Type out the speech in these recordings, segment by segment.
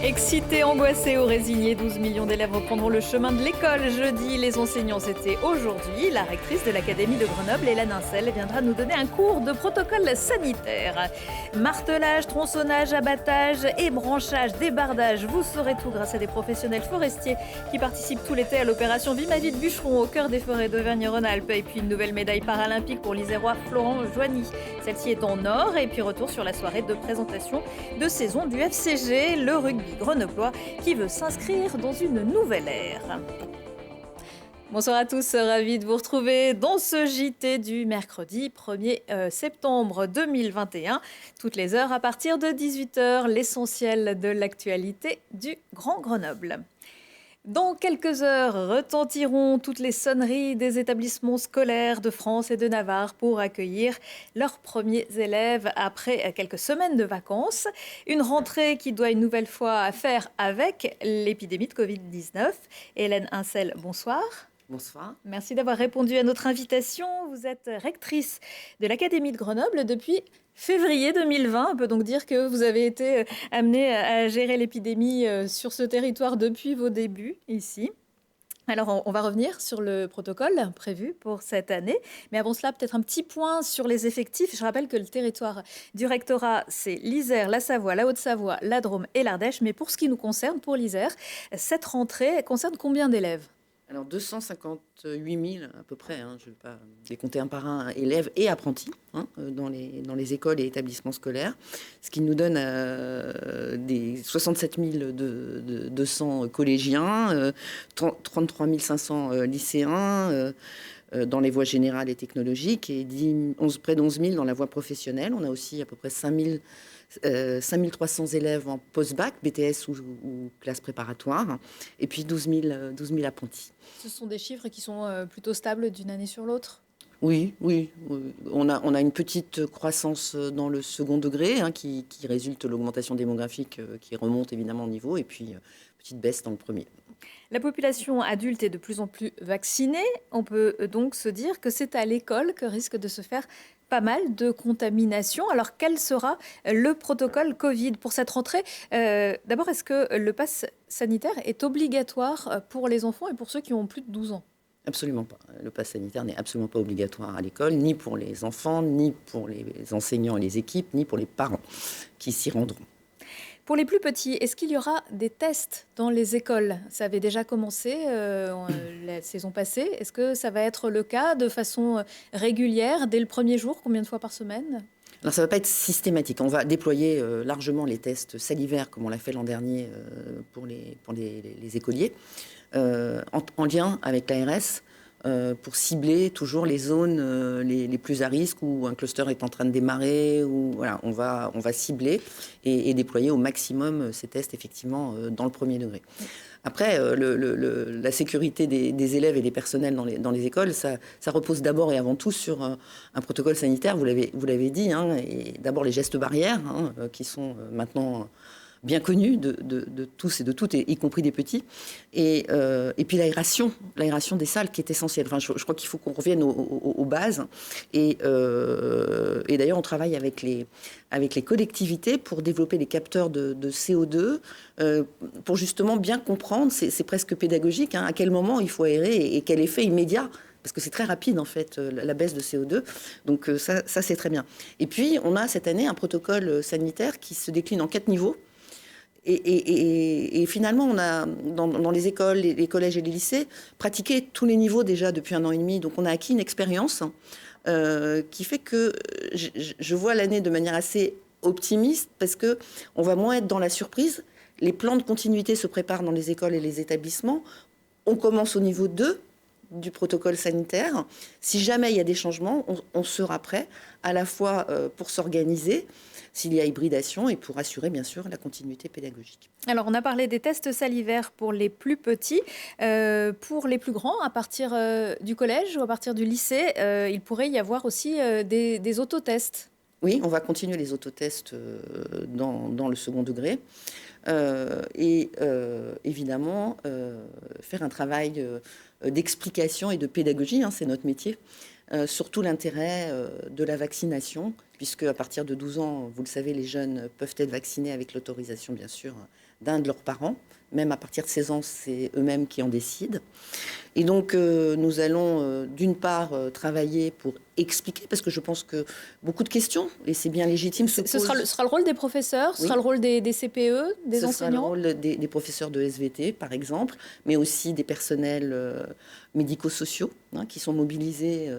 Excités, angoissés ou résignés, 12 millions d'élèves reprendront le chemin de l'école jeudi. Les enseignants, c'était aujourd'hui. La rectrice de l'Académie de Grenoble, Hélène Incel, viendra nous donner un cours de protocole sanitaire. Martelage, tronçonnage, abattage, ébranchage, débardage, vous saurez tout grâce à des professionnels forestiers qui participent tout l'été à l'opération Vie ma vie de bûcheron au cœur des forêts d'Auvergne-Rhône-Alpes. Et puis une nouvelle médaille paralympique pour l'Isérois Florent Joigny. Celle-ci est en or. Et puis retour sur la soirée de présentation de saison du FCG, le rugby grenoblois qui veut s'inscrire dans une nouvelle ère. Bonsoir à tous, ravi de vous retrouver dans ce JT du mercredi 1er septembre 2021. Toutes les heures à partir de 18h, l'essentiel de l'actualité du Grand Grenoble. Dans quelques heures, retentiront toutes les sonneries des établissements scolaires de France et de Navarre pour accueillir leurs premiers élèves après quelques semaines de vacances. Une rentrée qui doit une nouvelle fois faire avec l'épidémie de Covid-19. Hélène Incel, bonsoir. Bonsoir. Merci d'avoir répondu à notre invitation. Vous êtes rectrice de l'Académie de Grenoble depuis février 2020. On peut donc dire que vous avez été amenée à gérer l'épidémie sur ce territoire depuis vos débuts ici. Alors, on va revenir sur le protocole prévu pour cette année. Mais avant cela, peut-être un petit point sur les effectifs. Je rappelle que le territoire du rectorat, c'est l'Isère, la Savoie, la Haute-Savoie, la Drôme et l'Ardèche. Mais pour ce qui nous concerne, pour l'Isère, cette rentrée concerne combien d'élèves ? Alors 258 000 à peu près, je ne vais pas les compter un par un, élèves et apprentis dans les écoles et établissements scolaires, ce qui nous donne des 67 200 collégiens, 33 500 lycéens dans les voies générales et technologiques et près de 11 000 dans la voie professionnelle. On a aussi à peu près 5 300 élèves en post-bac, BTS ou classe préparatoire, et puis 12 000 apprentis. Ce sont des chiffres qui sont plutôt stables d'une année sur l'autre ? Oui. On a une petite croissance dans le second degré qui résulte de l'augmentation démographique qui remonte évidemment au niveau, et puis petite baisse dans le premier. La population adulte est de plus en plus vaccinée. On peut donc se dire que c'est à l'école que risque de se faire pas mal de contaminations. Alors, quel sera le protocole Covid pour cette rentrée ? D'abord, est-ce que le pass sanitaire est obligatoire pour les enfants et pour ceux qui ont plus de 12 ans ? Absolument pas. Le pass sanitaire n'est absolument pas obligatoire à l'école, ni pour les enfants, ni pour les enseignants et les équipes, ni pour les parents qui s'y rendront. Pour les plus petits, est-ce qu'il y aura des tests dans les écoles ? Ça avait déjà commencé la saison passée. Est-ce que ça va être le cas de façon régulière, dès le premier jour ? Combien de fois par semaine ? Alors ça ne va pas être systématique. On va déployer largement les tests salivaires, comme on l'a fait l'an dernier pour les écoliers, en lien avec l'ARS, pour cibler toujours les zones les plus à risque où un cluster est en train de démarrer. Voilà, on va cibler et déployer au maximum ces tests effectivement dans le premier degré. Après, la sécurité des élèves et des personnels dans les écoles, ça repose d'abord et avant tout sur un protocole sanitaire, vous l'avez dit, et d'abord les gestes barrières qui sont maintenant bien connus de tous et de toutes, y compris des petits, et puis l'aération des salles qui est essentielle. Enfin, je crois qu'il faut qu'on revienne aux bases, et d'ailleurs on travaille avec les collectivités pour développer les capteurs de CO2, pour justement bien comprendre, c'est presque pédagogique, à quel moment il faut aérer et quel effet immédiat. Parce que c'est très rapide, en fait, la baisse de CO2. Donc ça c'est très bien. Et puis, on a cette année un protocole sanitaire qui se décline en 4 niveaux. Et finalement, on a, dans les écoles, les collèges et les lycées, pratiqué tous les niveaux déjà depuis 1 an et demi. Donc, on a acquis une expérience qui fait que je vois l'année de manière assez optimiste parce qu'on va moins être dans la surprise. Les plans de continuité se préparent dans les écoles et les établissements. On commence au niveau 2 du protocole sanitaire. Si jamais il y a des changements, on sera prêt à la fois pour s'organiser s'il y a hybridation et pour assurer bien sûr la continuité pédagogique. Alors on a parlé des tests salivaires pour les plus petits. Pour les plus grands, à partir du collège ou à partir du lycée, il pourrait y avoir aussi des autotests. Oui, on va continuer les autotests dans le second degré. Évidemment, faire un travail d'explication et de pédagogie, c'est notre métier, surtout l'intérêt de la vaccination, puisque à partir de 12 ans, vous le savez, les jeunes peuvent être vaccinés avec l'autorisation, bien sûr, d'un de leurs parents. Même à partir de 16 ans, c'est eux-mêmes qui en décident. Et donc, nous allons d'une part travailler pour expliquer, parce que je pense que beaucoup de questions, et c'est bien légitime, se posent. Ce sera le rôle des professeurs, ce Oui. sera le rôle des CPE, des enseignants. Ce sera le rôle des professeurs de SVT, par exemple, mais aussi des personnels médico-sociaux qui sont mobilisés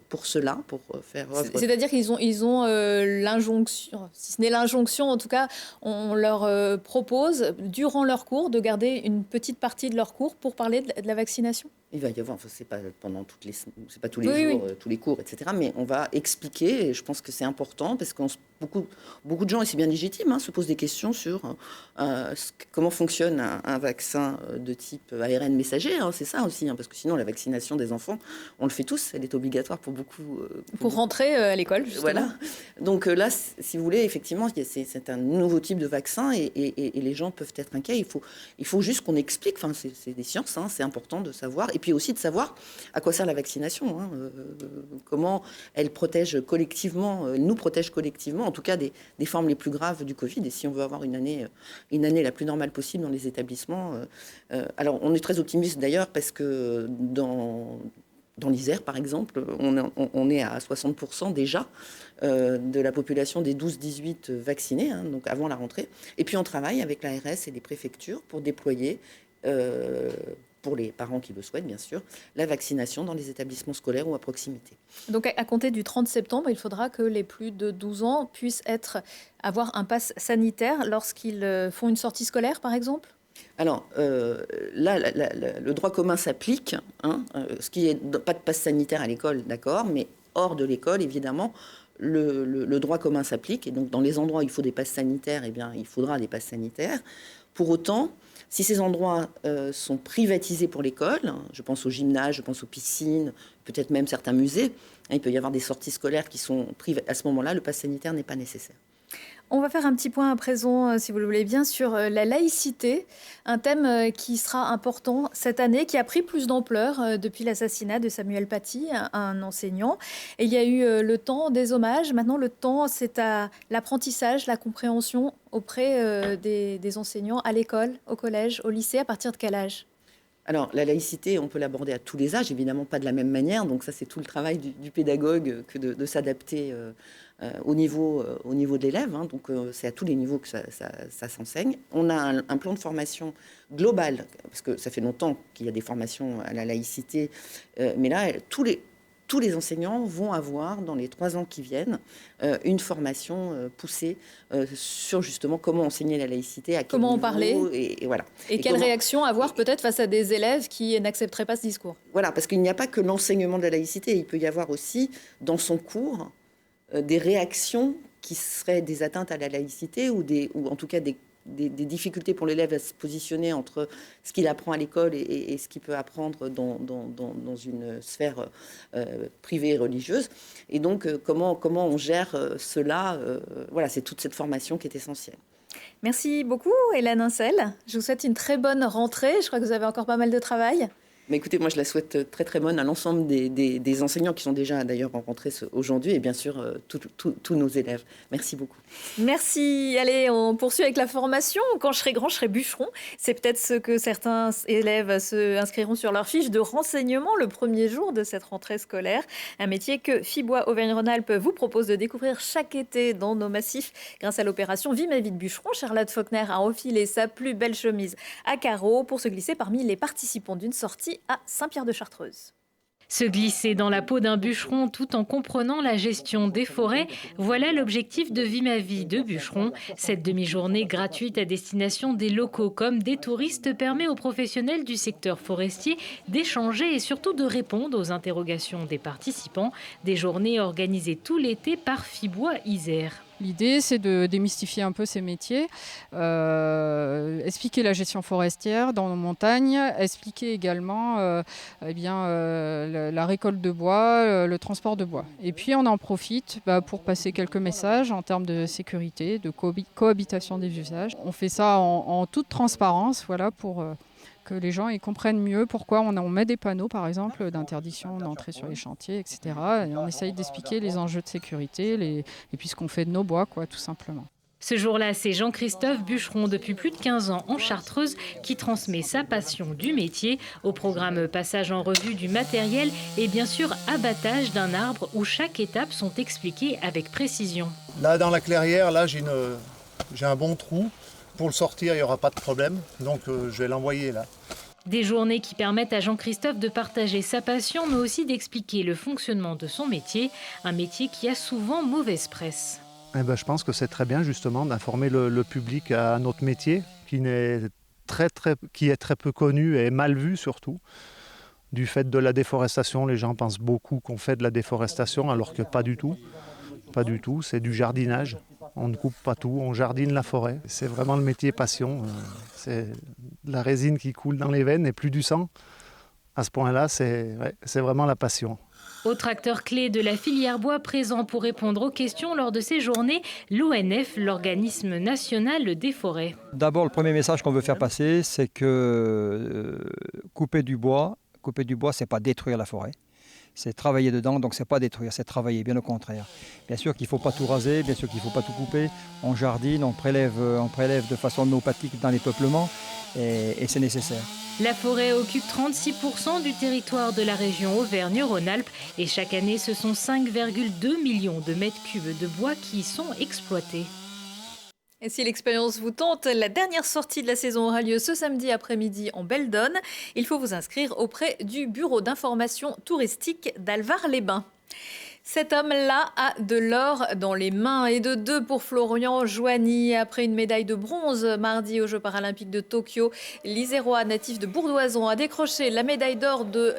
pour cela, pour faire œuvre. C'est-à-dire qu'ils ont l'injonction, si ce n'est l'injonction, en tout cas, on leur propose, durant leur cours, de garder une petite partie de leur cours pour parler de la vaccination. Il va y avoir, c'est pas pendant c'est pas tous les jours, tous les cours, etc. Mais on va expliquer, et je pense que c'est important, parce que beaucoup de gens, et c'est bien légitime, se posent des questions sur comment fonctionne un vaccin de type ARN messager. C'est ça aussi, parce que sinon la vaccination des enfants, on le fait tous, elle est obligatoire pour beaucoup. Pour rentrer à l'école, justement. Voilà. Donc là, si vous voulez, effectivement, c'est un nouveau type de vaccin, et les gens peuvent être inquiets. Il faut juste qu'on explique. Enfin, c'est des sciences, c'est important de savoir. Et puis aussi de savoir à quoi sert la vaccination, comment elle protège collectivement, nous protège collectivement, en tout cas des formes les plus graves du Covid. Et si on veut avoir une année la plus normale possible dans les établissements. Alors, on est très optimiste d'ailleurs, parce que dans l'Isère, par exemple, on est à 60% déjà de la population des 12-18 vaccinés, donc avant la rentrée. Et puis on travaille avec l'ARS et les préfectures pour déployer, pour les parents qui le souhaitent bien sûr, la vaccination dans les établissements scolaires ou à proximité. Donc à compter du 30 septembre, il faudra que les plus de 12 ans puissent avoir un pass sanitaire lorsqu'ils font une sortie scolaire, par exemple ? Alors, là, le droit commun s'applique, ce qui est pas de passe sanitaire à l'école, d'accord, mais hors de l'école, évidemment, le droit commun s'applique. Et donc, dans les endroits où il faut des passes sanitaires, eh bien, il faudra des passes sanitaires. Pour autant, si ces endroits sont privatisés pour l'école, je pense aux gymnases, je pense aux piscines, peut-être même certains musées, il peut y avoir des sorties scolaires qui sont privées. À ce moment-là, le pass sanitaire n'est pas nécessaire. On va faire un petit point à présent, si vous le voulez bien, sur la laïcité, un thème qui sera important cette année, qui a pris plus d'ampleur depuis l'assassinat de Samuel Paty, un enseignant. Et il y a eu le temps des hommages. Maintenant, le temps, c'est à l'apprentissage, la compréhension auprès des enseignants à l'école, au collège, au lycée. À partir de quel âge ? Alors, la laïcité, on peut l'aborder à tous les âges, évidemment pas de la même manière. Donc ça, c'est tout le travail du pédagogue que de s'adapter au niveau de l'élève. Donc c'est à tous les niveaux que ça s'enseigne. On a un plan de formation global, parce que ça fait longtemps qu'il y a des formations à la laïcité. Mais là, tous les enseignants vont avoir, dans les 3 ans qui viennent, une formation poussée sur justement comment enseigner la laïcité, à quel comment niveau, en parler, et voilà. Et quelle réaction avoir peut-être face à des élèves qui n'accepteraient pas ce discours. Voilà, parce qu'il n'y a pas que l'enseignement de la laïcité, il peut y avoir aussi, dans son cours, des réactions qui seraient des atteintes à la laïcité ou en tout cas des difficultés pour l'élève à se positionner entre ce qu'il apprend à l'école et ce qu'il peut apprendre dans une sphère privée et religieuse. Et donc, comment on gère cela, voilà, c'est toute cette formation qui est essentielle. Merci beaucoup, Hélène Incel. Je vous souhaite une très bonne rentrée. Je crois que vous avez encore pas mal de travail. Mais écoutez, moi je la souhaite très très bonne à l'ensemble des enseignants qui sont déjà d'ailleurs rencontrés aujourd'hui et bien sûr tous nos élèves. Merci beaucoup. Merci. Allez, on poursuit avec la formation. Quand je serai grand, je serai bûcheron. C'est peut-être ce que certains élèves se inscriront sur leur fiche de renseignement le premier jour de cette rentrée scolaire. Un métier que Fibois Auvergne-Rhône-Alpes vous propose de découvrir chaque été dans nos massifs grâce à l'opération Vie ma vie de bûcheron. Charlotte Faulkner a enfilé sa plus belle chemise à carreaux pour se glisser parmi les participants d'une sortie à Saint-Pierre-de-Chartreuse. Se glisser dans la peau d'un bûcheron tout en comprenant la gestion des forêts, voilà l'objectif de Vie ma vie de bûcheron. Cette demi-journée gratuite à destination des locaux comme des touristes permet aux professionnels du secteur forestier d'échanger et surtout de répondre aux interrogations des participants. Des journées organisées tout l'été par Fibois Isère. L'idée, c'est de démystifier un peu ces métiers, expliquer la gestion forestière dans nos montagnes, expliquer également la récolte de bois, le transport de bois. Et puis, on en profite pour passer quelques messages en termes de sécurité, de cohabitation des usages. On fait ça en toute transparence, voilà, pour que les gens ils comprennent mieux pourquoi on met des panneaux, par exemple, d'interdiction d'entrer sur les chantiers, etc. Et on essaye d'expliquer les enjeux de sécurité et puis ce qu'on fait de nos bois, quoi, tout simplement. Ce jour-là, c'est Jean-Christophe, bûcheron depuis plus de 15 ans en Chartreuse, qui transmet sa passion du métier. Au programme passage en revue du matériel et bien sûr abattage d'un arbre où chaque étape sont expliquées avec précision. Là, dans la clairière, là, j'ai un bon trou. Pour le sortir, il n'y aura pas de problème. Donc, je vais l'envoyer là. Des journées qui permettent à Jean-Christophe de partager sa passion, mais aussi d'expliquer le fonctionnement de son métier, un métier qui a souvent mauvaise presse. Eh ben, je pense que c'est très bien justement d'informer le public à notre métier qui est très peu connu et mal vu surtout. Du fait de la déforestation, les gens pensent beaucoup qu'on fait de la déforestation alors que pas du tout. Pas du tout, c'est du jardinage. On ne coupe pas tout, on jardine la forêt. C'est vraiment le métier passion. C'est de la résine qui coule dans les veines et plus du sang. À ce point-là, c'est vraiment la passion. Autre acteur clé de la filière bois présent pour répondre aux questions lors de ces journées, l'ONF, l'organisme national des forêts. D'abord, le premier message qu'on veut faire passer, c'est que couper du bois, c'est pas détruire la forêt. C'est travailler dedans, donc c'est pas détruire, c'est travailler, bien au contraire. Bien sûr qu'il ne faut pas tout raser, bien sûr qu'il ne faut pas tout couper. On jardine, on prélève de façon homéopathique dans les peuplements et c'est nécessaire. La forêt occupe 36% du territoire de la région Auvergne-Rhône-Alpes et chaque année, ce sont 5,2 millions de mètres cubes de bois qui y sont exploités. Et si l'expérience vous tente, la dernière sortie de la saison aura lieu ce samedi après-midi en Belledonne. Il faut vous inscrire auprès du bureau d'information touristique d'Alvar-les-Bains. Cet homme-là a de l'or dans les mains et de 2 pour Florian Joigny. Après une médaille de bronze mardi aux Jeux paralympiques de Tokyo, l'Isérois natif de Bourdoisan a décroché la médaille d'or de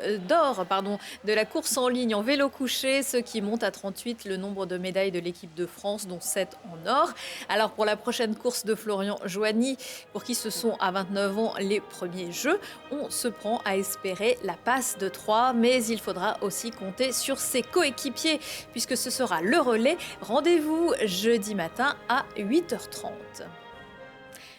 la course en ligne en vélo couché, ce qui monte à 38 le nombre de médailles de l'équipe de France, dont 7 en or. Alors pour la prochaine course de Florian Joigny, pour qui ce sont à 29 ans les premiers Jeux, on se prend à espérer la passe de 3, mais il faudra aussi compter sur ses coéquipiers, puisque ce sera le relais. Rendez-vous jeudi matin à 8h30.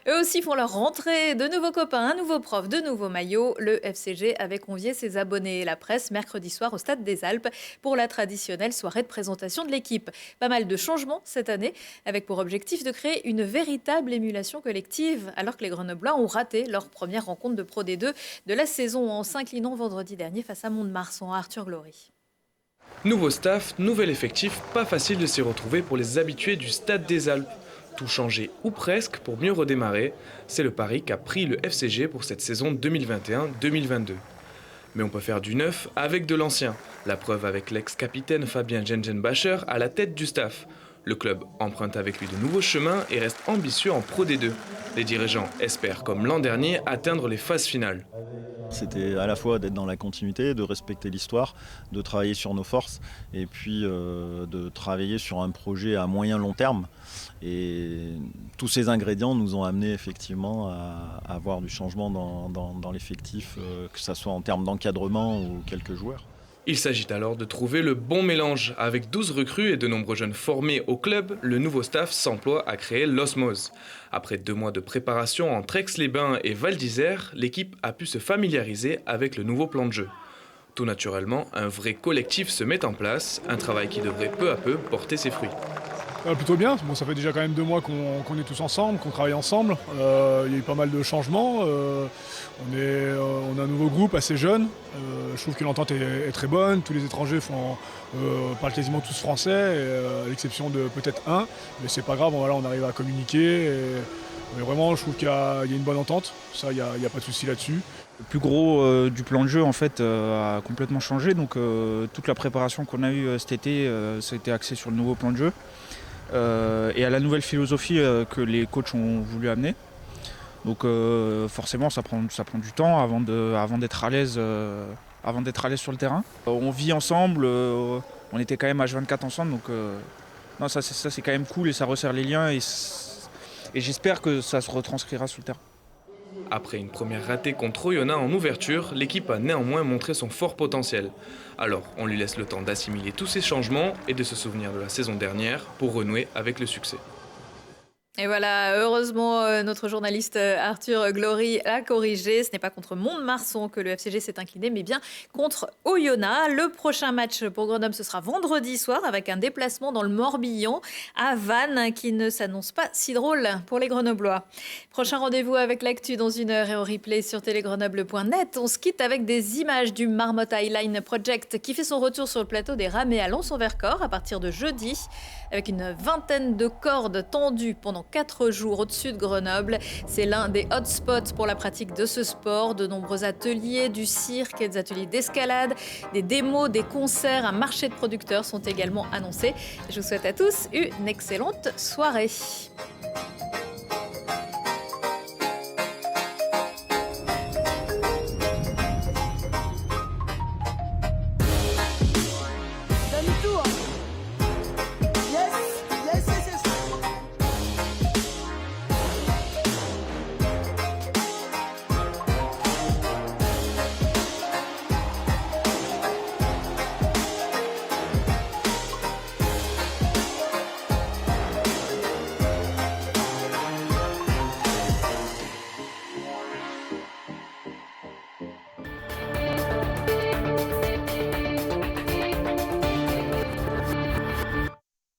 Eux aussi font leur rentrée, de nouveaux copains, un nouveau prof, de nouveaux maillots. Le FCG avait convié ses abonnés et la presse mercredi soir au Stade des Alpes pour la traditionnelle soirée de présentation de l'équipe. Pas mal de changements cette année, avec pour objectif de créer une véritable émulation collective, alors que les Grenoblois ont raté leur première rencontre de Pro D2 de la saison en s'inclinant vendredi dernier face à Mont-de-Marsan, Arthur Glory. Nouveau staff, nouvel effectif, pas facile de s'y retrouver pour les habitués du Stade des Alpes. Tout changer ou presque pour mieux redémarrer, c'est le pari qu'a pris le FCG pour cette saison 2021-2022. Mais on peut faire du neuf avec de l'ancien, la preuve avec l'ex-capitaine Fabien Gengenbacher à la tête du staff. Le club emprunte avec lui de nouveaux chemins et reste ambitieux en Pro D2. Les dirigeants espèrent, comme l'an dernier, atteindre les phases finales. C'était à la fois d'être dans la continuité, de respecter l'histoire, de travailler sur nos forces et puis de travailler sur un projet à moyen long terme. Et tous ces ingrédients nous ont amené effectivement à avoir du changement dans l'effectif, que ce soit en termes d'encadrement ou quelques joueurs. Il s'agit alors de trouver le bon mélange. Avec 12 recrues et de nombreux jeunes formés au club, le nouveau staff s'emploie à créer l'osmose. Après 2 mois de préparation entre Aix-les-Bains et Val d'Isère, l'équipe a pu se familiariser avec le nouveau plan de jeu. Tout naturellement, un vrai collectif se met en place, un travail qui devrait peu à peu porter ses fruits. Plutôt bien, bon, ça fait déjà quand même 2 mois qu'on est tous ensemble, qu'on travaille ensemble. Il y a eu pas mal de changements. On a un nouveau groupe assez jeune. Je trouve que l'entente est très bonne. Tous les étrangers parlent quasiment tous français, à l'exception de peut-être un. Mais c'est pas grave, on arrive à communiquer. Mais vraiment, je trouve qu'il y a une bonne entente. Ça, il n'y a pas de souci là-dessus. Le plus gros du plan de jeu en fait a complètement changé. Donc toute la préparation qu'on a eue cet été, ça a été axé sur le nouveau plan de jeu. Et à la nouvelle philosophie que les coachs ont voulu amener. Donc forcément ça prend du temps avant d'être à l'aise sur le terrain. On vit ensemble, on était quand même H24 ensemble, donc non, ça c'est quand même cool et ça resserre les liens et j'espère que ça se retranscrira sur le terrain. Après une première ratée contre Oyonnax en ouverture, l'équipe a néanmoins montré son fort potentiel. Alors, on lui laisse le temps d'assimiler tous ces changements et de se souvenir de la saison dernière pour renouer avec le succès. Et voilà, heureusement, notre journaliste Arthur Glory a corrigé. Ce n'est pas contre Mont-de-Marsan que le FCG s'est incliné, mais bien contre Oyonnax. Le prochain match pour Grenoble, ce sera vendredi soir avec un déplacement dans le Morbihan à Vannes qui ne s'annonce pas si drôle pour les Grenoblois. Prochain rendez-vous avec l'actu dans 1 heure et en replay sur télégrenoble.net. On se quitte avec des images du Marmot Highline Project qui fait son retour sur le plateau des Rames à Lons-en-Vercors à partir de jeudi avec une vingtaine de cordes tendues pendant 4 jours au-dessus de Grenoble. C'est l'un des hotspots pour la pratique de ce sport. De nombreux ateliers, du cirque, des ateliers d'escalade, des démos, des concerts, un marché de producteurs sont également annoncés. Je vous souhaite à tous une excellente soirée.